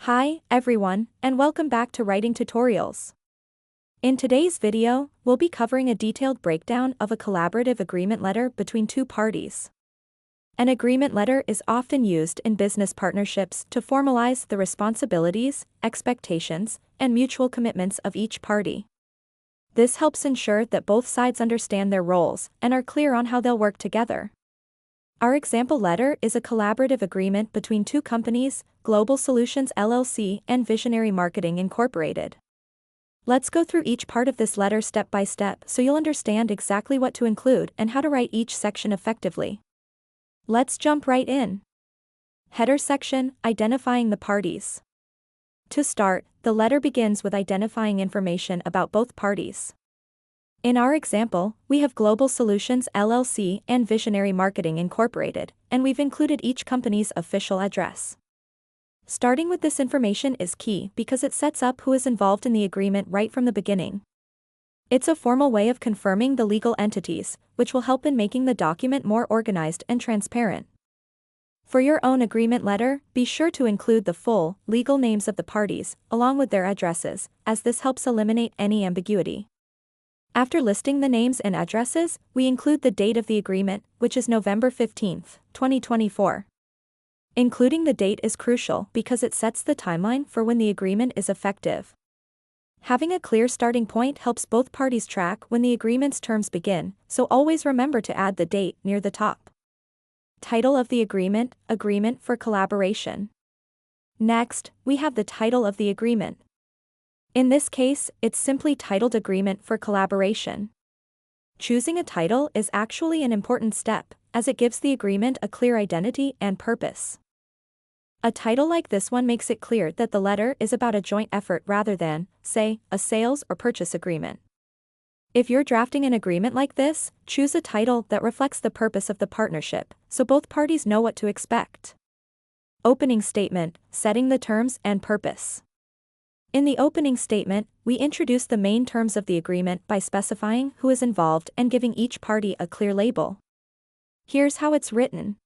Hi, everyone, and welcome back to Writing Tutorials. In today's video, we'll be covering a detailed breakdown of a collaborative agreement letter between two parties. An agreement letter is often used in business partnerships to formalize the responsibilities, expectations, and mutual commitments of each party. This helps ensure that both sides understand their roles and are clear on how they'll work together. Our example letter is a collaborative agreement between two companies, Global Solutions LLC and Visionary Marketing Incorporated. Let's go through each part of this letter step by step so you'll understand exactly what to include and how to write each section effectively. Let's jump right in. Header section, identifying the parties. To start, the letter begins with identifying information about both parties. In our example, we have Global Solutions LLC and Visionary Marketing Incorporated, and we've included each company's official address. Starting with this information is key because it sets up who is involved in the agreement right from the beginning. It's a formal way of confirming the legal entities, which will help in making the document more organized and transparent. For your own agreement letter, be sure to include the full, legal names of the parties, along with their addresses, as this helps eliminate any ambiguity. After listing the names and addresses, we include the date of the agreement, which is November 15, 2024. Including the date is crucial because it sets the timeline for when the agreement is effective. Having a clear starting point helps both parties track when the agreement's terms begin, so always remember to add the date near the top. Title of the agreement, Agreement for Collaboration. Next, we have the title of the agreement. In this case, it's simply titled Agreement for Collaboration. Choosing a title is actually an important step, as it gives the agreement a clear identity and purpose. A title like this one makes it clear that the letter is about a joint effort rather than, say, a sales or purchase agreement. If you're drafting an agreement like this, choose a title that reflects the purpose of the partnership, so both parties know what to expect. Opening statement, setting the terms and purpose. In the opening statement, we introduce the main terms of the agreement by specifying who is involved and giving each party a clear label. Here's how it's written.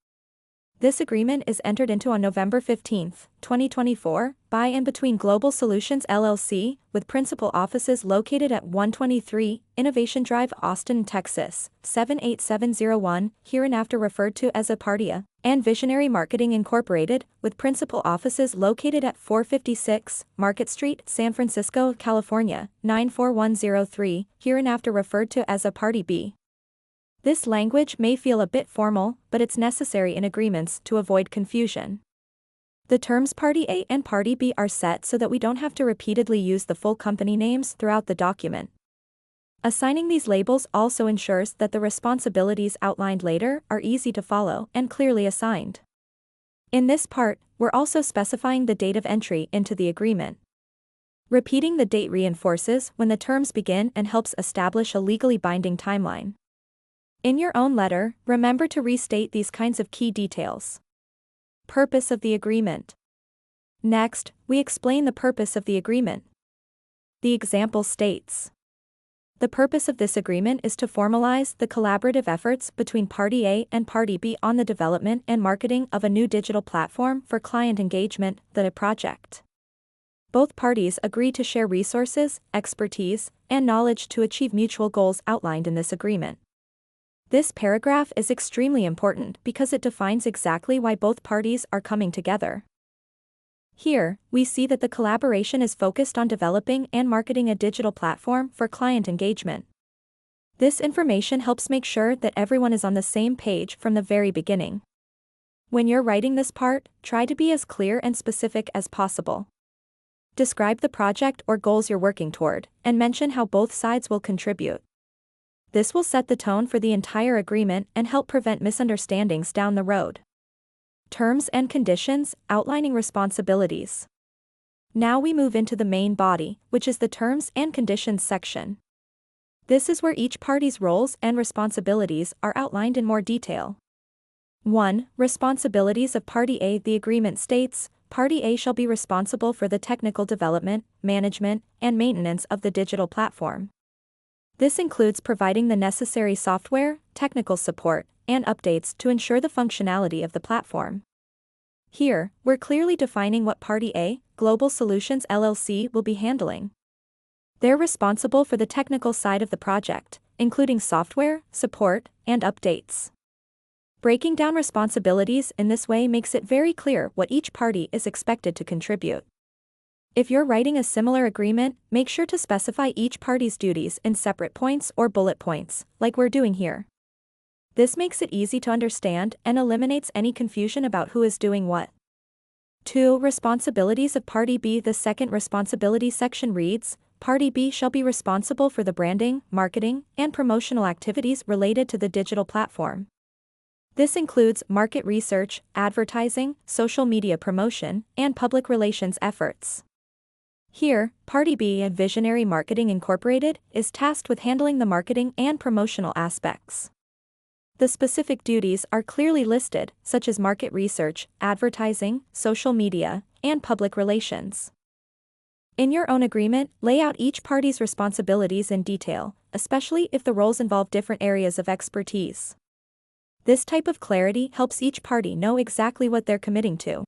This agreement is entered into on November 15, 2024, by and between Global Solutions LLC, with principal offices located at 123 Innovation Drive, Austin, Texas, 78701, hereinafter referred to as Apartia, and Visionary Marketing Incorporated, with principal offices located at 456 Market Street, San Francisco, California, 94103, hereinafter referred to as Aparti B. This language may feel a bit formal, but it's necessary in agreements to avoid confusion. The terms Party A and Party B are set so that we don't have to repeatedly use the full company names throughout the document. Assigning these labels also ensures that the responsibilities outlined later are easy to follow and clearly assigned. In this part, we're also specifying the date of entry into the agreement. Repeating the date reinforces when the terms begin and helps establish a legally binding timeline. In your own letter, remember to restate these kinds of key details. Purpose of the agreement. Next, we explain the purpose of the agreement. The example states, the purpose of this agreement is to formalize the collaborative efforts between Party A and Party B on the development and marketing of a new digital platform for client engagement, the project. Both parties agree to share resources, expertise, and knowledge to achieve mutual goals outlined in this agreement. This paragraph is extremely important because it defines exactly why both parties are coming together. Here, we see that the collaboration is focused on developing and marketing a digital platform for client engagement. This information helps make sure that everyone is on the same page from the very beginning. When you're writing this part, try to be as clear and specific as possible. Describe the project or goals you're working toward, and mention how both sides will contribute. This will set the tone for the entire agreement and help prevent misunderstandings down the road. Terms and conditions, outlining responsibilities. Now we move into the main body, which is the terms and conditions section. This is where each party's roles and responsibilities are outlined in more detail. 1. Responsibilities of Party A. The agreement states, Party A shall be responsible for the technical development, management, and maintenance of the digital platform. This includes providing the necessary software, technical support, and updates to ensure the functionality of the platform. Here, we're clearly defining what Party A, Global Solutions LLC, will be handling. They're responsible for the technical side of the project, including software, support, and updates. Breaking down responsibilities in this way makes it very clear what each party is expected to contribute. If you're writing a similar agreement, make sure to specify each party's duties in separate points or bullet points, like we're doing here. This makes it easy to understand and eliminates any confusion about who is doing what. 2. Responsibilities of Party B. The second responsibility section reads, Party B shall be responsible for the branding, marketing, and promotional activities related to the digital platform. This includes market research, advertising, social media promotion, and public relations efforts. Here, Party B at Visionary Marketing Incorporated is tasked with handling the marketing and promotional aspects. The specific duties are clearly listed, such as market research, advertising, social media, and public relations. In your own agreement, lay out each party's responsibilities in detail, especially if the roles involve different areas of expertise. This type of clarity helps each party know exactly what they're committing to.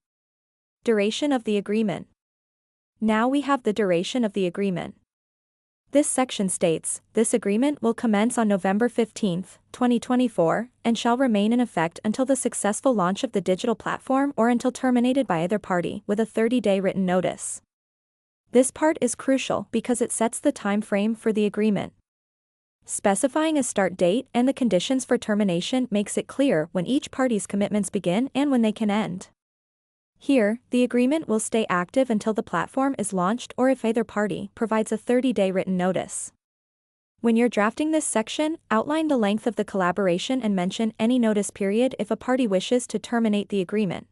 Duration of the agreement. Now we have the duration of the agreement. This section states, this agreement will commence on November 15, 2024, and shall remain in effect until the successful launch of the digital platform or until terminated by either party with a 30-day written notice. This part is crucial because it sets the time frame for the agreement. Specifying a start date and the conditions for termination makes it clear when each party's commitments begin and when they can end. Here, the agreement will stay active until the platform is launched or if either party provides a 30-day written notice. When you're drafting this section, outline the length of the collaboration and mention any notice period if a party wishes to terminate the agreement.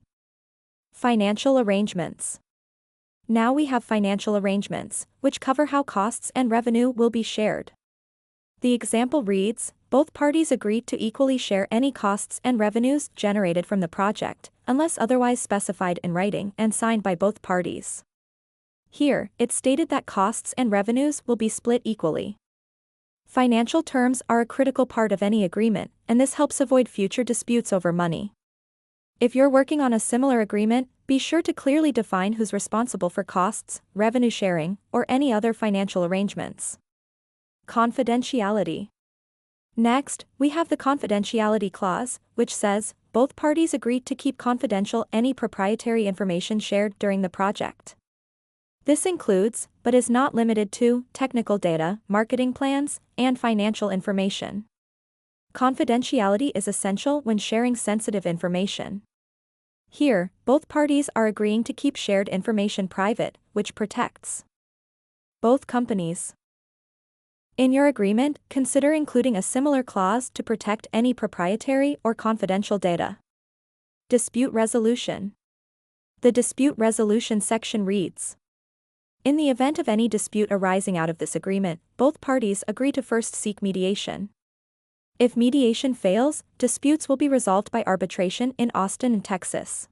Financial arrangements. Now we have financial arrangements, which cover how costs and revenue will be shared. The example reads, both parties agreed to equally share any costs and revenues generated from the project, unless otherwise specified in writing and signed by both parties. Here, it's stated that costs and revenues will be split equally. Financial terms are a critical part of any agreement, and this helps avoid future disputes over money. If you're working on a similar agreement, be sure to clearly define who's responsible for costs, revenue sharing, or any other financial arrangements. Confidentiality. Next, we have the confidentiality clause, which says, both parties agreed to keep confidential any proprietary information shared during the project. This includes, but is not limited to, technical data, marketing plans, and financial information. Confidentiality is essential when sharing sensitive information. Here, both parties are agreeing to keep shared information private, which protects both companies. In your agreement, consider including a similar clause to protect any proprietary or confidential data. Dispute resolution. The dispute resolution section reads, in the event of any dispute arising out of this agreement, both parties agree to first seek mediation. If mediation fails, disputes will be resolved by arbitration in Austin, Texas.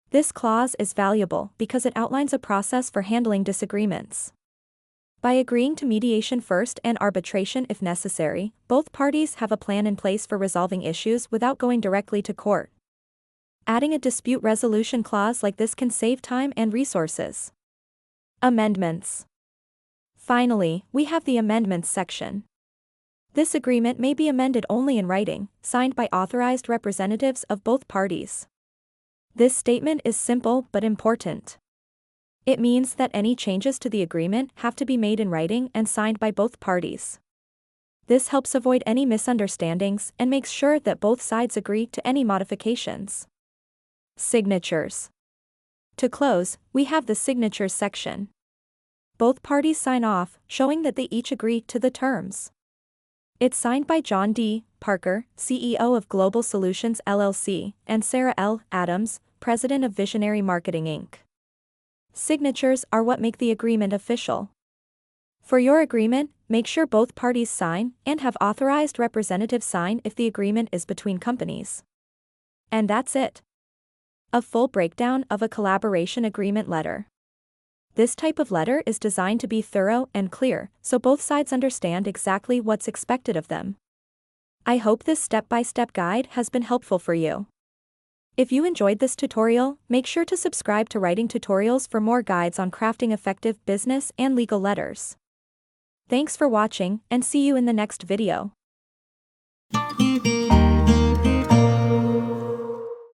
This clause is valuable because it outlines a process for handling disagreements. By agreeing to mediation first and arbitration if necessary, both parties have a plan in place for resolving issues without going directly to court. Adding a dispute resolution clause like this can save time and resources. Amendments. Finally, we have the amendments section. This agreement may be amended only in writing, signed by authorized representatives of both parties. This statement is simple but important. It means that any changes to the agreement have to be made in writing and signed by both parties. This helps avoid any misunderstandings and makes sure that both sides agree to any modifications. Signatures. To close, we have the signatures section. Both parties sign off, showing that they each agree to the terms. It's signed by John D. Parker, CEO of Global Solutions LLC, and Sarah L. Adams, President of Visionary Marketing Inc. Signatures are what make the agreement official. For your agreement, make sure both parties sign and have authorized representatives sign if the agreement is between companies. And that's it. A full breakdown of a collaboration agreement letter. This type of letter is designed to be thorough and clear, so both sides understand exactly what's expected of them. I hope this step-by-step guide has been helpful for you. If you enjoyed this tutorial, make sure to subscribe to Writing Tutorials for more guides on crafting effective business and legal letters. Thanks for watching, and see you in the next video.